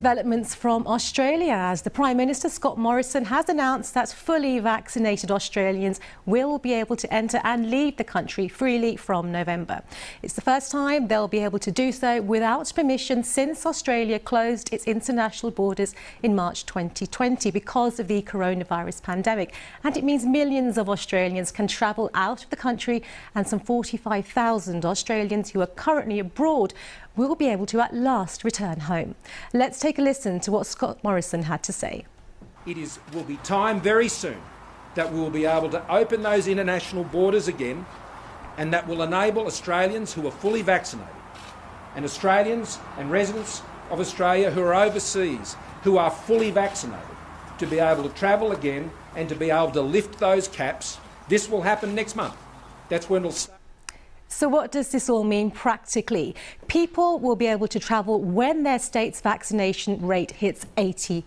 Developments from Australia as the Prime Minister Scott Morrison has announced that fully vaccinated Australians will be able to enter and leave the country freely from November. It's the first time they'll be able to do so without permission since Australia closed its international borders in March 2020 because of the coronavirus pandemic. And it means millions of Australians can travel out of the country, and some 45,000 Australians who are currently abroad will be able to at last return home. Let's take a listen to what Scott Morrison had to say. It will be time very soon that we will be able to open those international borders again, and that will enable Australians who are fully vaccinated and Australians and residents of Australia who are overseas who are fully vaccinated to be able to travel again and to be able to lift those caps. This will happen next month. That's when it'll start. So what does this all mean practically? People will be able to travel when their state's vaccination rate hits 80%.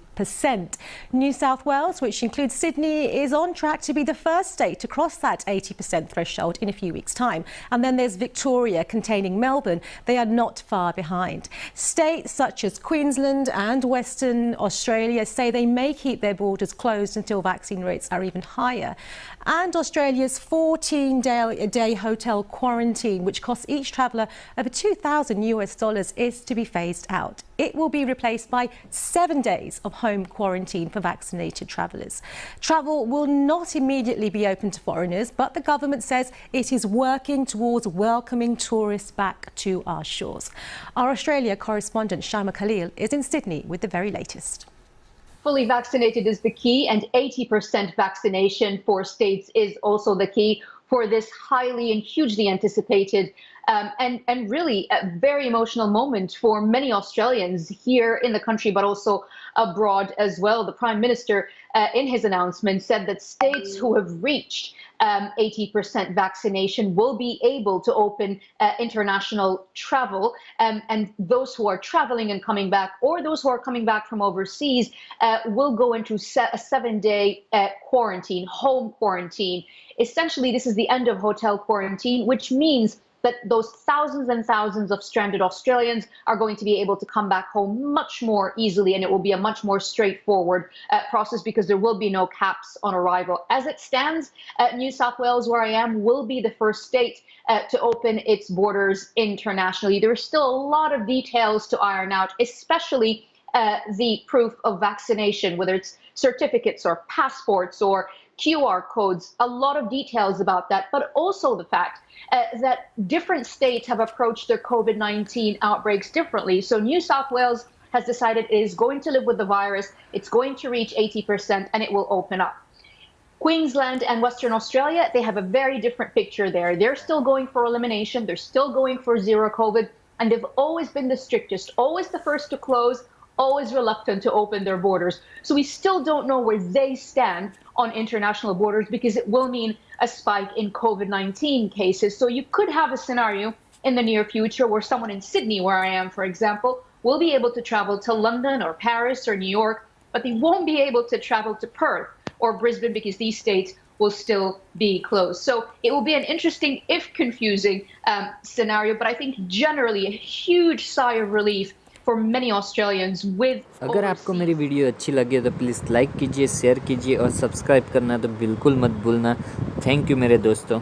New South Wales, which includes Sydney, is on track to be the first state to cross that 80% threshold in a few weeks' time. And then there's Victoria, containing Melbourne. They are not far behind. States such as Queensland and Western Australia say they may keep their borders closed until vaccine rates are even higher. And Australia's 14-day hotel quarantine, which costs each traveller over $2,000 is to be phased out. It will be replaced by 7 days of home quarantine for vaccinated travellers. Travel will not immediately be open to foreigners, but the government says it is working towards welcoming tourists back to our shores. Our Australia correspondent Shama Khalil is in Sydney with the very latest. Fully vaccinated is the key, and 80% vaccination for states is also the key for this highly and hugely anticipated and really a very emotional moment for many Australians here in the country, but also abroad as well. The Prime Minister, in his announcement, said that states who have reached 80% vaccination will be able to open international travel, and those who are traveling and coming back, or those who are coming back from overseas, will go into a 7-day quarantine, home quarantine. Essentially, this is the end of hotel quarantine, which means that those thousands and thousands of stranded Australians are going to be able to come back home much more easily, and it will be a much more straightforward process because there will be no caps on arrival. As it stands, New South Wales, where I am, will be the first state to open its borders internationally. There are still a lot of details to iron out, especially the proof of vaccination, whether it's certificates or passports or QR codes, a lot of details about that, but also the fact that different states have approached their COVID-19 outbreaks differently. So New South Wales has decided it is going to live with the virus, it's going to reach 80%, and it will open up. Queensland and Western Australia, they have a very different picture there. They're still going for elimination, they're still going for zero COVID, and they've always been the strictest, always the first to close, always reluctant to open their borders. So we still don't know where they stand on international borders because it will mean a spike in COVID-19 cases. So you could have a scenario in the near future where someone in Sydney, where I am, for example, will be able to travel to London or Paris or New York, but they won't be able to travel to Perth or Brisbane because these states will still be closed. So it will be an interesting, if confusing, scenario, but I think generally a huge sigh of relief for many Australians with. अगर आपको मेरी video अच्छी लगे तो please like कीजिए, share कीजिए और subscribe करना तो बिल्कुल मत भूलना। थैंक यू मेरे दोस्तों।